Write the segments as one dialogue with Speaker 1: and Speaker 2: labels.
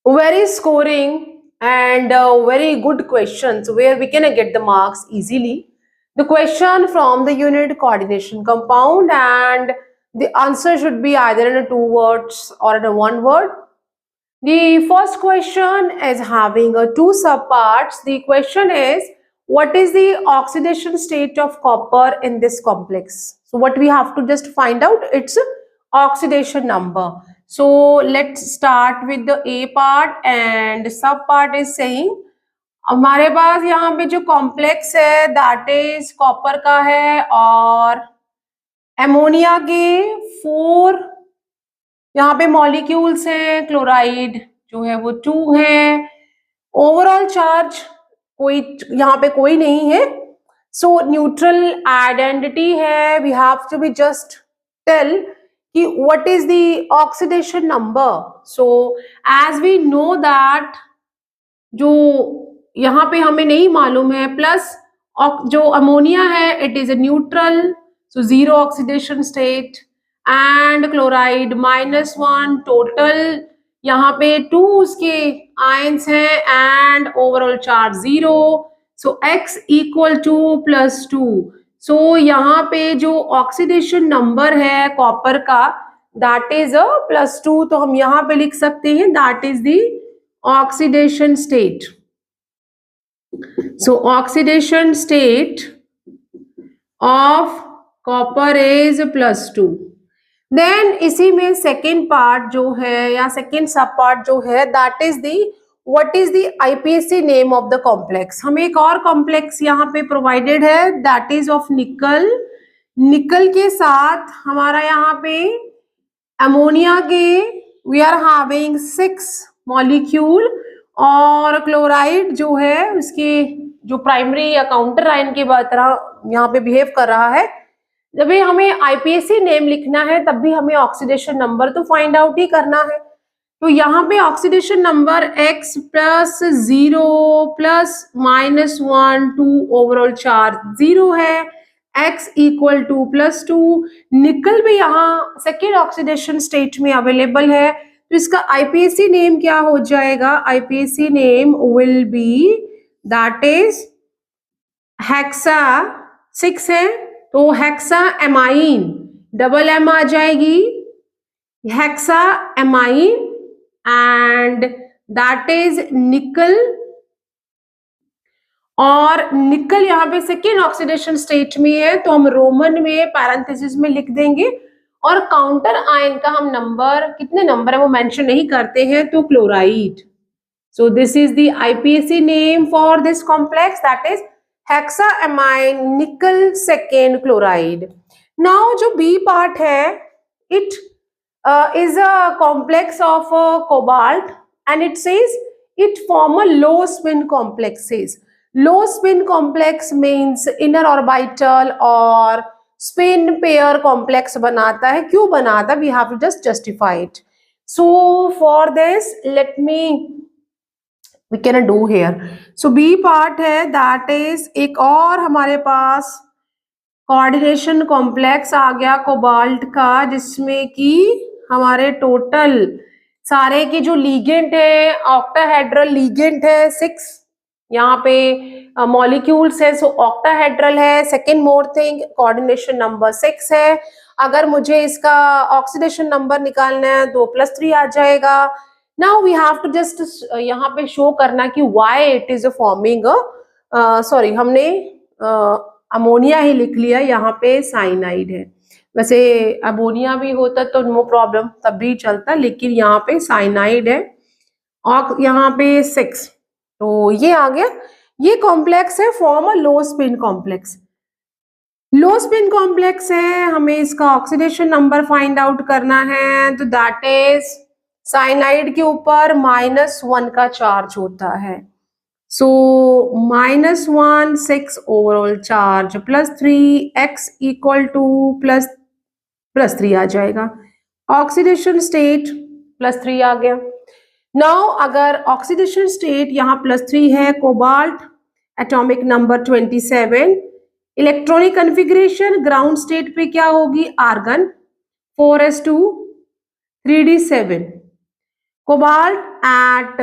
Speaker 1: very scoring and very good questions where we can get the marks easily. The question from the unit coordination compound, and the answer should be either in a two words or in a one word. The first question is having a two subparts. The question is, what is the oxidation state of copper in this complex? So what we have to just find out, it's oxidation number. So let's start with the A part, and sub part is saying हमारे पास यहाँ पे जो complex है that is copper का है और ammonia के 4 यहाँ पे मॉलिक्यूल्स हैं, क्लोराइड जो है वो 2 है, ओवरऑल चार्ज कोई यहाँ पे कोई नहीं है, सो न्यूट्रल आइडेंटिटी है, we have to be just tell कि what is the oxidation number. So as we know that जो यहाँ पे हमें नहीं मालूम है, प्लस जो अमोनिया है it is a neutral, so zero oxidation state, and chloride -1 total, यहाँ पे 2 उसके आयंस हैं and overall charge 0, so x equal to +2. So यहाँ पे जो ऑक्सीडेशन नंबर है कॉपर का दैट इज अ +2, तो हम यहाँ पे लिख सकते हैं that is the oxidation state. So oxidation state of copper is +2. Then इसी में second part जो है या second sub part जो है that is the what is the IPSC name of the complex. हमें एक और complex यहाँ पे provided है that is of nickel. निकल के साथ हमारा यहाँ पे अमोनिया के we are having 6 मॉलिक्यूल, और क्लोराइड जो है उसके जो प्राइमरी या काउंटर आयन की तरह यहाँ पे बिहेव कर रहा है. जब भी हमें आईपीएससी नेम लिखना है तब भी हमें ऑक्सीडेशन नंबर तो फाइंड आउट ही करना है. तो यहाँ पे oxidation number x + 0 + -1 2 overall charge 0 है, x इक्वल टू +2. निकल भी यहाँ सेकेंड ऑक्सीडेशन स्टेट में अवेलेबल है, तो इसका आईपीएससी नेम क्या हो जाएगा? IPSC name will be that is hexa, 6 है तो हेक्सा एमाइन, डबल एम आ जाएगी, hexa amine, and that is निकल. और निकल यहाँ पे सेकेंड ऑक्सीडेशन स्टेट में है तो हम रोमन में पैरेंथेसिस में लिख देंगे, और काउंटर आयन का हम नंबर कितने नंबर है वो मेंशन नहीं करते हैं, तो chloride. So this is the IUPAC name for this complex that is hexaammine nickel second chloride. Now जो बी पार्ट है it is a complex of cobalt, and it says it form a low spin complexes. Low spin complex means inner orbital or spin pair complex बनाता है. क्यों बनाता है? We have to just justify it. So for this let me we can do here. So B part है that is एक और हमारे पास coordination complex आ गया कोबाल्ट का, जिसमें कि हमारे टोटल सारे के जो लीगेंट है ऑक्टाहेड्रल लीगेंट है 6 यहाँ पे मॉलिक्यूल्स है, सो ऑक्टाहेड्रल है. Second more thing coordination number 6 है. अगर मुझे इसका ऑक्सीडेशन नंबर निकालना है तो +3 आ जाएगा. Now we have to just यहाँ पे शो करना कि why it is forming sorry हमने अमोनिया ही लिख लिया, यहाँ पे साइनाइड है. वैसे अमोनिया भी होता तो नो प्रॉब्लम तब भी चलता, लेकिन यहाँ पे साइनाइड है और यहाँ पे 6, तो ये आ गया. ये कॉम्प्लेक्स है form a low spin complex. Low spin complex है, हमें इसका ऑक्सीडेशन नंबर फाइंड आउट करना है, तो दैट इज साइनाइड के ऊपर -1 का चार्ज होता है. So -1 6 overall charge +3 x equal to +3 आ जाएगा. ऑक्सीडेशन स्टेट +3 आ गया. नाउ अगर ऑक्सीडेशन स्टेट यहाँ +3 है, cobalt atomic number 27, electronic configuration ground state पे क्या होगी? Argon 4s2 3d7, cobalt at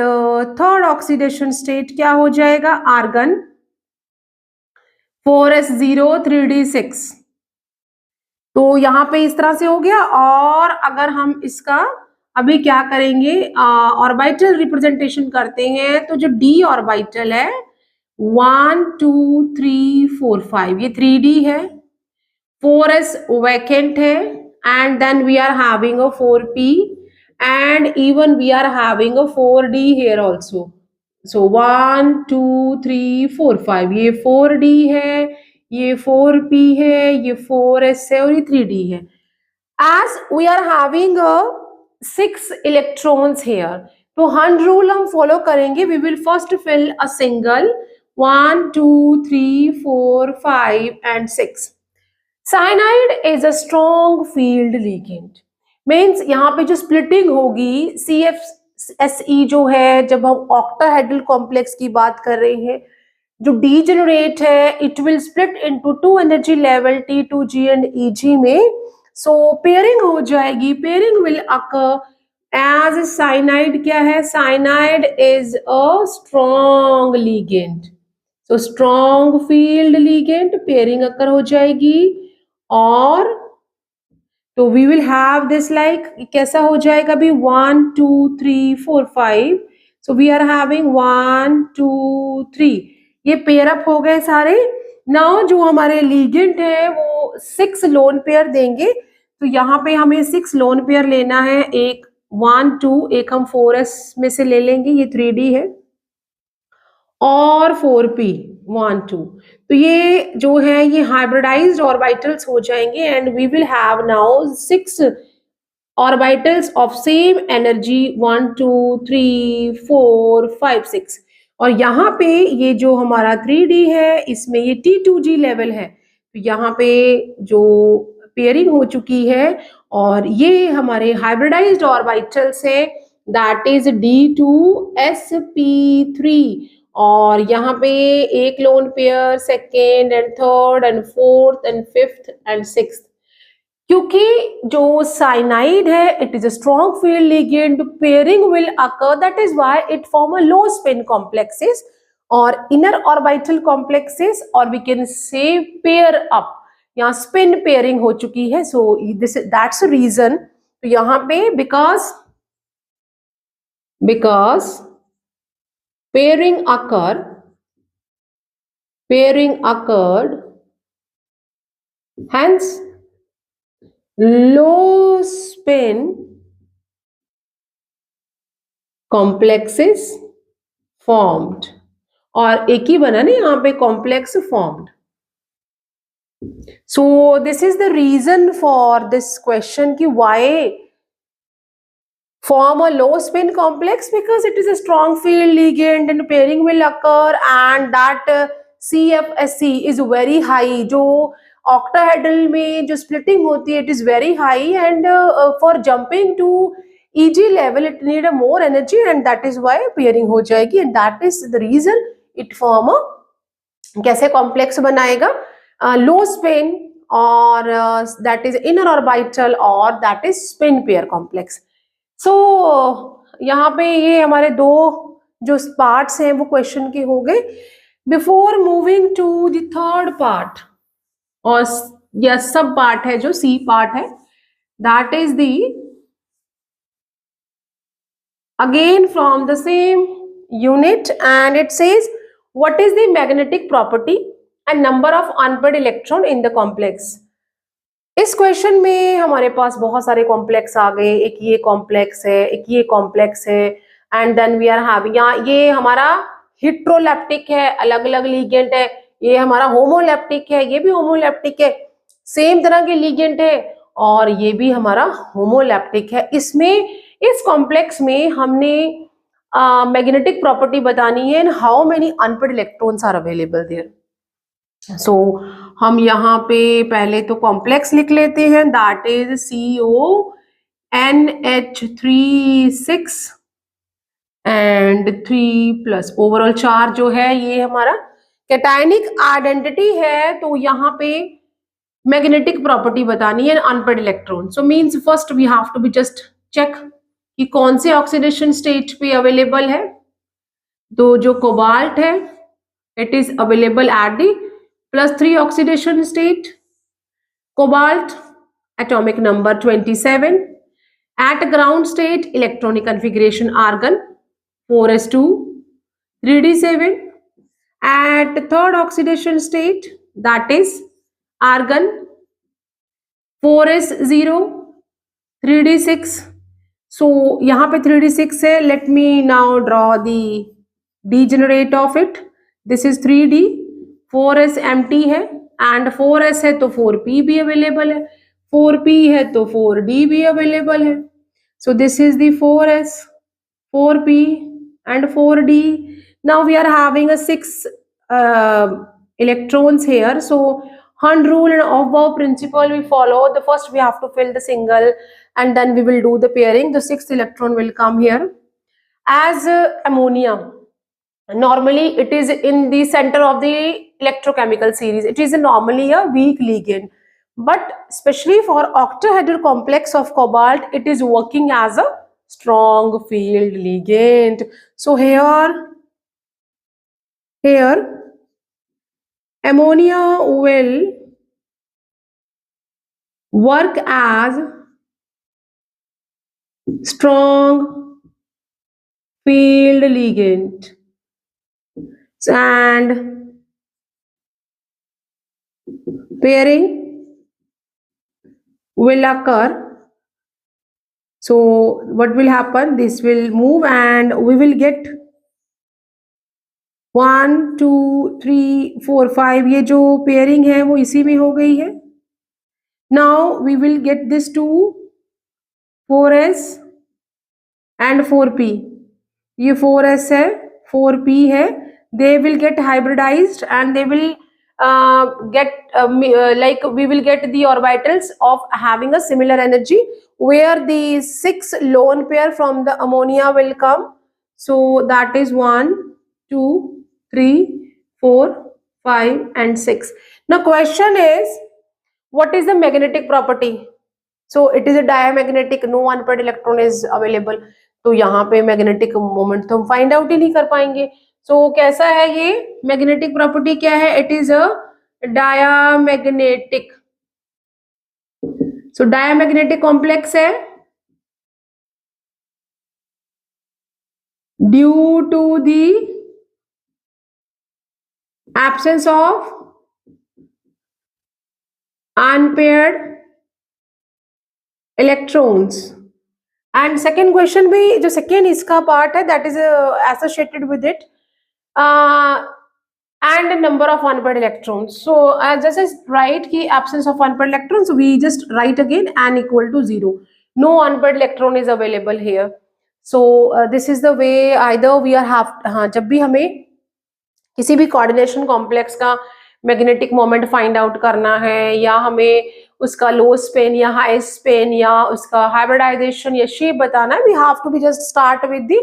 Speaker 1: third oxidation state क्या हो जाएगा, आर्गन 4s0 3d6। तो यहाँ पे इस तरह से हो गया। और अगर हम इसका अभी क्या करेंगे, ऑर्बिटल रिप्रेजेंटेशन करते हैं, तो जो डी ऑर्बिटल है 1 2 3 4 5 ये 3d है, 4s vacant है, and then we are having a 4p, and even we are having a 4d here also. So 1 2 3 4 5 ये 4d है, ये 4p है, ये 4s है और ये 3d है। As we are having a 6 electrons here, तो हंड रूल हम फॉलो करेंगे। We will first fill a single 1 2 3 4 5 and 6। Cyanide is a strong field ligand, means यहाँ पे जो स्प्लिटिंग होगी CFSE जो है, जब हम ऑक्टाहेड्रल कॉम्प्लेक्स की बात कर रहे हैं, जो डीजेनरेट है, it will split into 2 energy level T2G and EG में। सो पेयरिंग हो जाएगी, pairing will occur as cyanide. क्या है, cyanide is a strong ligand, so strong field ligand, pairing occur हो जाएगी। और तो we will have this like, कैसा हो जाएगा भी 1 2 3 4 5। सो वी आर हैविंग 1 2 3, ये पेयर अप हो गए सारे। नाउ जो हमारे लिगेंड है वो 6 लोन पेयर देंगे, तो यहाँ पे हमें 6 लोन पेयर लेना है। एक 1 2, एक हम 4s में से ले लेंगे, ये 3d है, और 4p 1 2। तो ये जो है ये हाइब्रिडाइज्ड ऑर्बिटल्स हो जाएंगे, and we will have now 6 orbitals of same energy 1 2 3 4 5 6। और यहाँ पे ये जो हमारा 3d है, इसमें ये T2G लेवल है, तो यहाँ पे जो पेयरिंग हो चुकी है, और ये हमारे हाइब्रिडाइज्ड ऑर्बिटल्स है, दैट इज D2sp3। और यहाँ पे एक lone pair, second and third and fourth and fifth and sixth. क्योंकि जो साइनाइड है, it is a strong field ligand, pairing will occur, that is why it form a low spin complexes और inner orbital complexes, और we can say pair up, यहाँ spin pairing हो चुकी है। So this that's reason. तो यहाँ पे because pairing occurred, hence low spin complexes formed, और एक ही बना ना यहाँ पे complex formed। So this is the reason for this question कि why form a low spin complex, because it is a strong field ligand and pairing will occur, and that CFSE is very high, जो octahedral में जो splitting होती है, it is very high, and for jumping to EG level it need a more energy, and that is why pairing हो जाएगी, and that is the reason it form a कैसे complex बनाएगा, low spin, और that is inner orbital, or that is spin pair complex। सो यहाँ पे ये हमारे दो जो पार्ट्स हैं वो क्वेश्चन के हो गए। Before moving to the third part, और यह सब पार्ट है जो सी पार्ट है, that is the again from the same unit, and it says what is the magnetic property and number of unpaired electron in the complex. इस question में हमारे पास बहुत सारे कॉम्प्लेक्स आ गए, एक ये कॉम्प्लेक्स है, एक ये कॉम्प्लेक्स है, and then we are having, यहाँ ये हमारा हिट्रोलेप्टिक है, अलग अलग लिगेंड है, ये हमारा होमोलेप्टिक है, ये भी होमोलेप्टिक है, सेम तरह के लिगेंड है, और ये भी हमारा होमोलेप्टिक है। इसमें इस कॉम्प्लेक्स में हमने मैग्नेटिक प्रॉपर्टी बतानी है, how many unpaired electrons are available there. So हम यहाँ पे पहले तो कॉम्प्लेक्स लिख लेते हैं, that is CONH3 6 and 3+ overall 4 जो है ये हमारा कैटायनिक आइडेंटिटी है। तो यहाँ पे मैग्नेटिक प्रॉपर्टी बतानी है unpaired electron. So means first we have to be just check कि कौन से ऑक्सीडेशन स्टेट पे अवेलेबल है। तो जो कोबाल्ट है it is available at the +3 oxidation state. Cobalt atomic number 27. At ground state electronic configuration argon 4s2 3d7. At third oxidation state that is argon 4s0 3d6. So यहाँ पे 3d6 है. Let me now draw the degenerate of it. This is 3d. 4s empty है and 4s है तो 4p भी available है, 4p है तो 4d भी अवेलेबल है. So this is the 4s, 4p and 4d. Now we are having a 6 electrons here. So Hund rule and Aufbau principle we follow. The first we have to fill the single and then we will do the pairing. The 6th electron will come here. As ammonia, normally it is in the center of the electrochemical series. It is normally a weak ligand, but especially for octahedral complex of cobalt it is working as a strong field ligand. So here ammonia will work as strong field ligand and pairing will occur. So what will happen, this will move and we will get 1 2 3 4 5. ये जो pairing है वो इसी में हो गई है. Now we will get this 2 4s and 4p. ये 4s है 4p है. They will get hybridized and they will like we will get the orbitals of having a similar energy, where the 6 lone pair from the ammonia will come. So that is 1 2 3 4 5 and 6. Now question is, what is the magnetic property? So it is a diamagnetic, no unpaired electron is available. तो यहाँ पे magnetic moment तो हम find out ही नहीं कर पाएंगे. सो कैसा है ये मैग्नेटिक प्रॉपर्टी, क्या है? It is a diamagnetic. So diamagnetic complex है due to the absence of unpaired electrons. And second question भी, जो सेकेंड इसका पार्ट है, that is associated with it and number of unpaired electrons. So just as write ki absence of unpaired electrons, we just write again n equal to 0. No unpaired electron is available here. So this is the way either we are have जब भी हमें किसी भी coordination complex का magnetic moment find out करना है, या हमें उसका लो स्पिन या हाई स्पिन या उसका हाइब्रिडाइजेशन या शेप बताना है, we have to be just start with the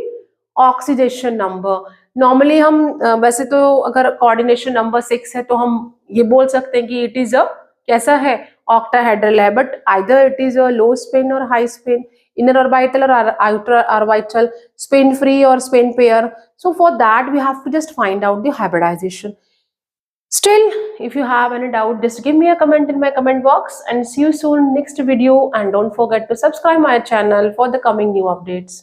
Speaker 1: oxidation number. Normally हम वैसे तो अगर कोऑर्डिनेशन नंबर 6 है तो हम ये बोल सकते हैं कि इट इज अ कैसा है, ऑक्टाहेड्रल है, but either it is a low spin और high spin, inner orbital or outer orbital, spin free or spin pair. So for that we have to just find out the hybridization. Still, if you have any doubt, just give me a comment in my comment box, and see you soon next video. And don't forget to subscribe my channel for the coming new updates.